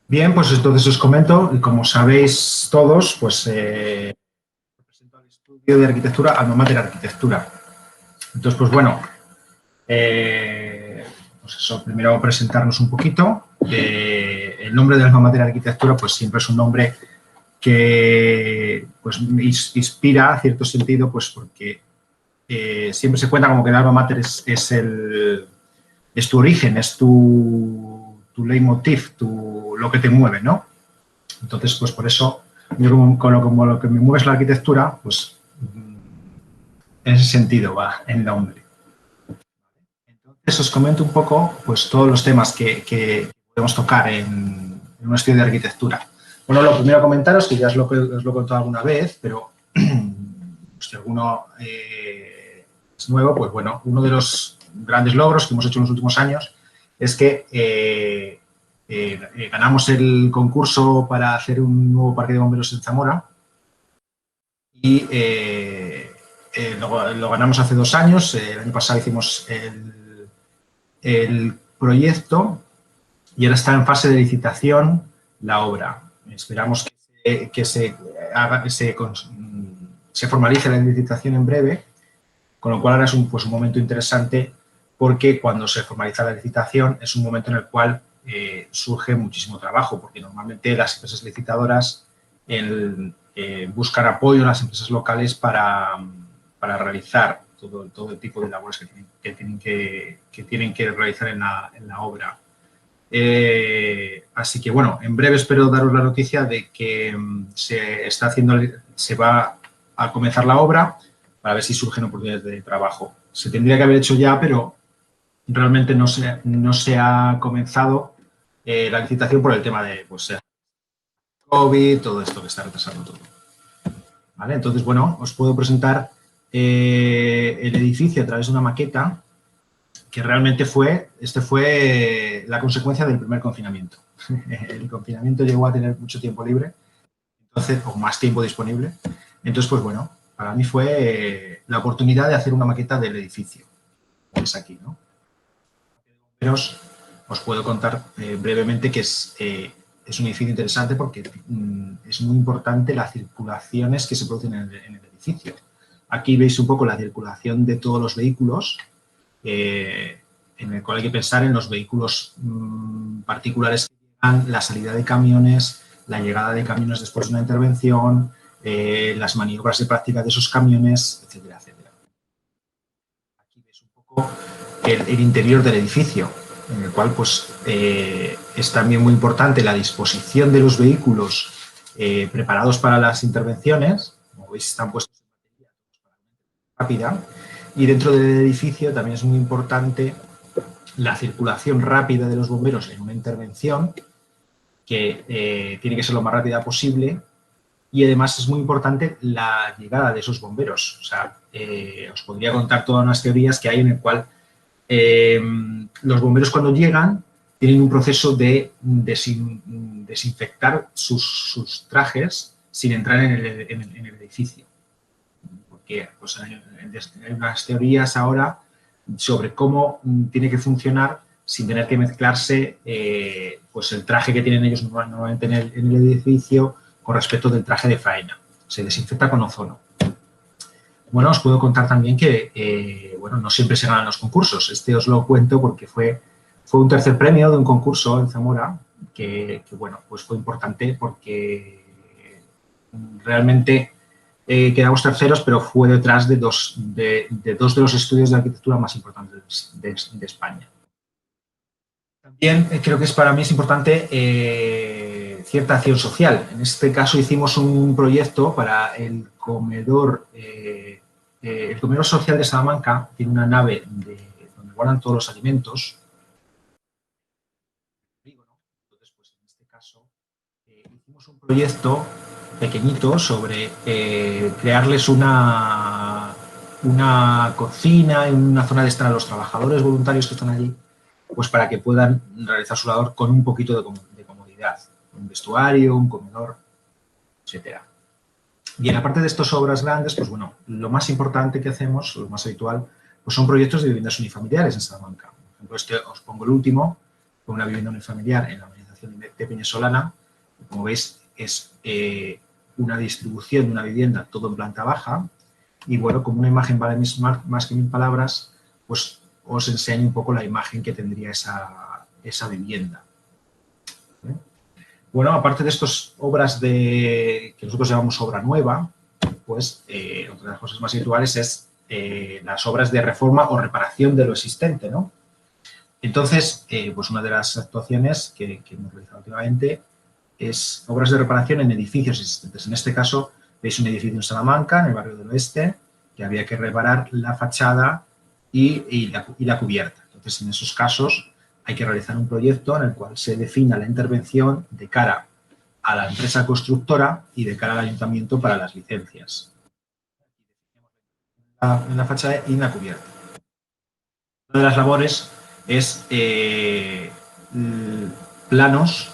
Bien, pues entonces os comento, y como sabéis todos, pues presento al estudio de arquitectura Alma Mater Arquitectura. Entonces, pues bueno, pues eso, primero presentarnos un poquito. El nombre de Alma Mater Arquitectura, pues siempre es un nombre que pues, inspira cierto sentido, pues porque siempre se cuenta como que el Alma Mater es tu origen, es tu leitmotiv, lo que te mueve, ¿no? Entonces, pues por eso, yo como lo que me mueve es la arquitectura, pues en ese sentido va el nombre. Entonces, os comento un poco pues todos los temas que podemos tocar en un estudio de arquitectura. Bueno, lo primero comentaros, que ya os lo he contado alguna vez, pero si alguno es nuevo, pues bueno, uno de los grandes logros que hemos hecho en los últimos años es que ganamos el concurso para hacer un nuevo parque de bomberos en Zamora y lo ganamos hace 2 años. El año pasado hicimos el proyecto y ahora está en fase de licitación la obra. Esperamos que se formalice la licitación en breve, con lo cual ahora es un momento interesante porque cuando se formaliza la licitación es un momento en el cual surge muchísimo trabajo, porque normalmente las empresas licitadoras buscan apoyo en las empresas locales para realizar todo el tipo de labores que tienen que realizar en la obra. Así que, bueno, en breve espero daros la noticia de que se va a comenzar la obra para ver si surgen oportunidades de trabajo. Se tendría que haber hecho ya, pero realmente no se ha comenzado la licitación por el tema de COVID, todo esto que está retrasando todo. ¿Vale? Entonces, bueno, os puedo presentar el edificio a través de una maqueta que realmente fue la consecuencia del primer confinamiento. El confinamiento llegó a tener mucho tiempo libre, entonces, o más tiempo disponible. Entonces, pues bueno, para mí fue la oportunidad de hacer una maqueta del edificio. Es aquí, ¿no? Pero os puedo contar brevemente que es un edificio interesante porque es muy importante las circulaciones que se producen en el edificio. Aquí veis un poco la circulación de todos los vehículos, en el cual hay que pensar en los vehículos particulares que llegan, la salida de camiones, la llegada de camiones después de una intervención, las maniobras de práctica de esos camiones, etcétera, etcétera. Aquí veis un poco el interior del edificio, en el cual pues, es también muy importante la disposición de los vehículos preparados para las intervenciones. Como veis, están puestos en batería rápida. Y dentro del edificio también es muy importante la circulación rápida de los bomberos en una intervención, que tiene que ser lo más rápida posible, y además es muy importante la llegada de esos bomberos. O sea, os podría contar todas unas teorías que hay en el cual los bomberos cuando llegan tienen un proceso de desinfectar sus trajes sin entrar en el edificio. Porque pues, hay unas teorías ahora sobre cómo tiene que funcionar sin tener que mezclarse pues el traje que tienen ellos normalmente en el edificio con respecto del traje de faena. Se desinfecta con ozono. Bueno, os puedo contar también que bueno, no siempre se ganan los concursos. Este os lo cuento porque fue un tercer premio de un concurso en Zamora que bueno, pues fue importante porque realmente quedamos terceros, pero fue detrás de dos de los estudios de arquitectura más importantes de España. También creo que para mí es importante cierta acción social. En este caso hicimos un proyecto para el comedor social de Salamanca. Tiene una nave donde guardan todos los alimentos. Entonces, pues en este caso hicimos un proyecto pequeñito sobre crearles una cocina en una zona de estar a los trabajadores voluntarios que están allí, pues para que puedan realizar su labor con un poquito de comodidad, un vestuario, un comedor, etcétera. Bien, aparte de estas obras grandes, pues bueno, lo más importante que hacemos, lo más habitual, pues son proyectos de viviendas unifamiliares en Salamanca. Por ejemplo, os pongo el último, con una vivienda unifamiliar en la organización urbanización de Peñasolana. Como veis, es una distribución de una vivienda todo en planta baja. Y bueno, como una imagen vale más que 1000 palabras, pues os enseño un poco la imagen que tendría esa vivienda. ¿Vale? Bueno, aparte de estas obras que nosotros llamamos obra nueva, pues otra de las cosas más habituales es las obras de reforma o reparación de lo existente, ¿no? Entonces, pues una de las actuaciones que hemos realizado últimamente es obras de reparación en edificios existentes. En este caso, veis un edificio en Salamanca, en el barrio del Oeste, que había que reparar la fachada y la cubierta. Entonces, en esos casos, hay que realizar un proyecto en el cual se defina la intervención de cara a la empresa constructora y de cara al ayuntamiento para las licencias. En la fachada y en la cubierta. Una de las labores es planos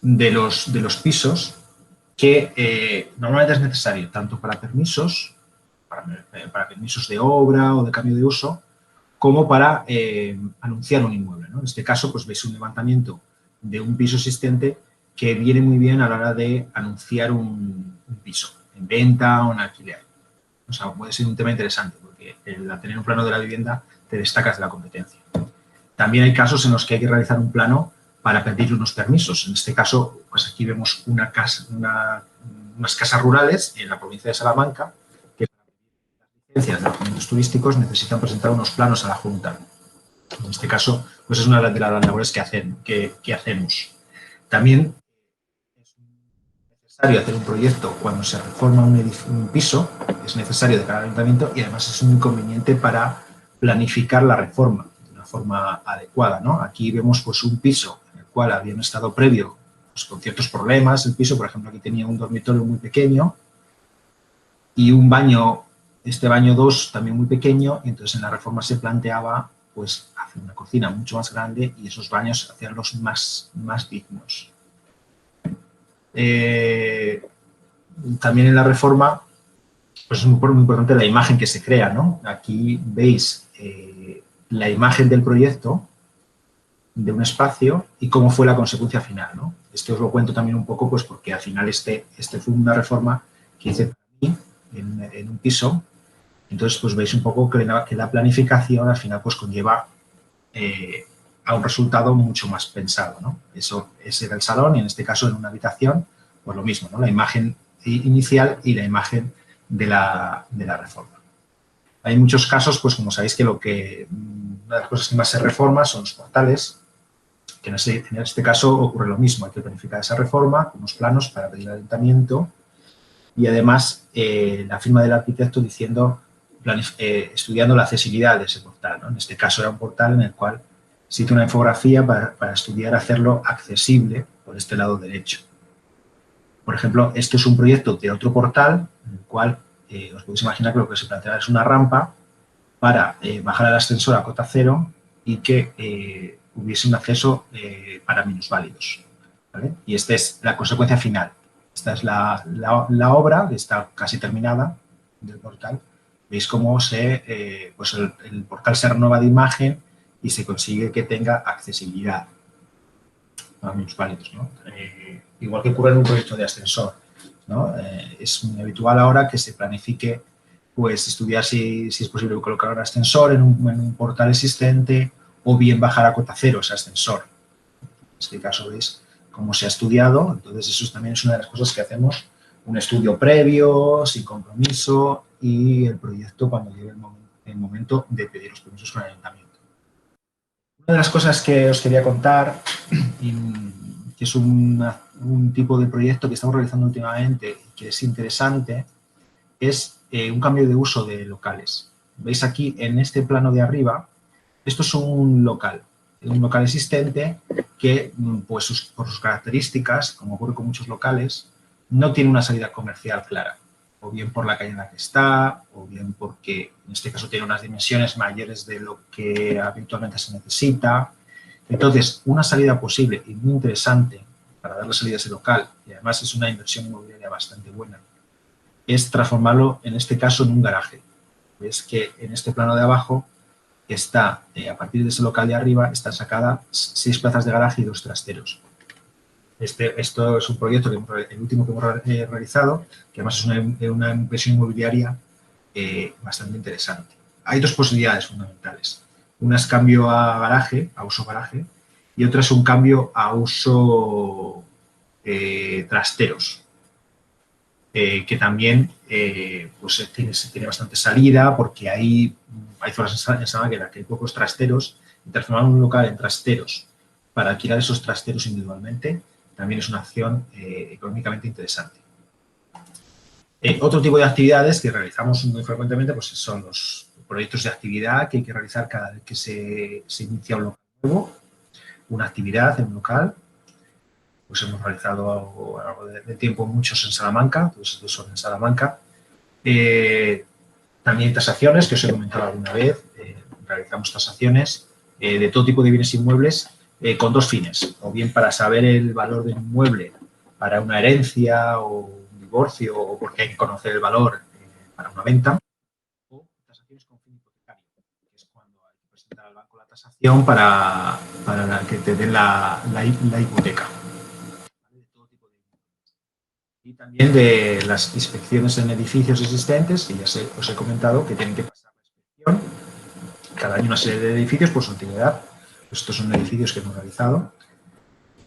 de los pisos que normalmente es necesario tanto para permisos de obra o de cambio de uso, como para anunciar un inmueble, ¿no? En este caso, pues veis un levantamiento de un piso existente que viene muy bien a la hora de anunciar un piso en venta o en alquiler. O sea, puede ser un tema interesante porque al tener un plano de la vivienda te destacas de la competencia. También hay casos en los que hay que realizar un plano para pedir unos permisos. En este caso, pues aquí vemos unas casas rurales en la provincia de Salamanca que para pedir las licencias de alojamientos turísticos necesitan presentar unos planos a la Junta. En este caso, pues es una de las labores que hacemos. También es necesario hacer un proyecto cuando se reforma un piso, es necesario de cara al ayuntamiento y además es un inconveniente para planificar la reforma de una forma adecuada, ¿no? Aquí vemos pues un piso en el cual había un estado previo pues, con ciertos problemas. El piso, por ejemplo, aquí tenía un dormitorio muy pequeño y un baño, este baño 2 también muy pequeño, y entonces en la reforma se planteaba pues hacer una cocina mucho más grande y esos baños hacerlos más dignos. También en la reforma pues es muy importante la imagen que se crea, ¿no? Aquí veis la imagen del proyecto de un espacio y cómo fue la consecuencia final, ¿no? Esto os lo cuento también un poco pues porque al final este fue una reforma que hice para mí en un piso. Entonces pues veis un poco que la planificación al final pues conlleva a un resultado mucho más pensado, ¿no? Ese era el salón y en este caso en una habitación pues lo mismo, ¿no? La imagen inicial y la imagen de la reforma. Hay muchos casos, pues como sabéis que una de las cosas que más se reforma son los portales, que en este caso ocurre lo mismo, hay que planificar esa reforma, unos planos para pedir al ayuntamiento y además la firma del arquitecto diciendo, estudiando la accesibilidad de ese portal, ¿no? En este caso era un portal en el cual se hizo una infografía para estudiar hacerlo accesible por este lado derecho. Por ejemplo, esto es un proyecto de otro portal en el cual os podéis imaginar que lo que se plantea es una rampa para bajar el ascensor a cota cero y que hubiese un acceso para minusválidos, ¿vale? Y esta es la consecuencia final. Esta es la obra que está casi terminada del portal. Veis cómo pues el portal se renueva de imagen y se consigue que tenga accesibilidad a minusválidos, ¿no? Igual que ocurre en un proyecto de ascensor, ¿no? Es muy habitual ahora que se planifique, pues, estudiar si es posible colocar un ascensor en un portal existente o bien bajar a cota cero ese ascensor. En este caso veis cómo se ha estudiado, entonces eso también es una de las cosas que hacemos, un estudio previo, sin compromiso y el proyecto cuando llegue el momento de pedir los permisos con el ayuntamiento. Una de las cosas que os quería contar, que es un tipo de proyecto que estamos realizando últimamente y que es interesante, es un cambio de uso de locales. Veis aquí en este plano de arriba, esto es un local existente que, pues, por sus características, como ocurre con muchos locales, no tiene una salida comercial clara, o bien por la calle en la que está, o bien porque en este caso tiene unas dimensiones mayores de lo que habitualmente se necesita. Entonces, una salida posible y muy interesante para darle salida a ese local, y además es una inversión inmobiliaria bastante buena, es transformarlo, en este caso, en un garaje. Ves que en este plano de abajo está, a partir de ese local de arriba, están sacadas 6 plazas de garaje y 2 trasteros. Esto es un proyecto, el último que hemos realizado, que además es una inversión inmobiliaria bastante interesante. Hay dos posibilidades fundamentales. Una es cambio a garaje, a uso garaje, y otra es un cambio a uso trasteros, que también pues tiene bastante salida porque hay zonas en Salamanca que hay pocos trasteros, y transformar un local en trasteros para alquilar esos trasteros individualmente también es una acción económicamente interesante. Otro tipo de actividades que realizamos muy frecuentemente pues son los proyectos de actividad que hay que realizar cada vez que se inicia un local nuevo, una actividad en un local. Pues hemos realizado a lo largo de tiempo muchos en Salamanca, todos estos son en Salamanca. También tasaciones, que os he comentado alguna vez, realizamos tasaciones de todo tipo de bienes inmuebles con dos fines, o bien para saber el valor del inmueble para una herencia o un divorcio o porque hay que conocer el valor para una venta, o tasaciones con fin hipotecario, que es cuando hay que presentar al banco la tasación para que te den la hipoteca. Y también de las inspecciones en edificios existentes, que ya os he comentado que tienen que pasar la inspección cada año una serie de edificios por su antigüedad. Estos son edificios que hemos realizado.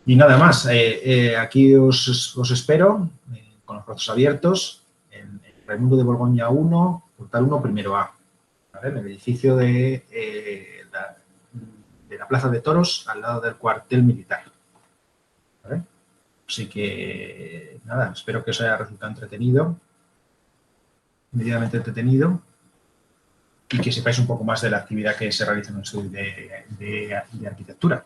Y nada más, aquí os espero con los brazos abiertos en Raimundo de Borgoña 1, Portal 1, primero A, ¿vale? En el edificio de la Plaza de Toros, al lado del cuartel militar, ¿vale? Así que, nada, espero que os haya resultado entretenido, medianamente entretenido, y que sepáis un poco más de la actividad que se realiza en el estudio de arquitectura.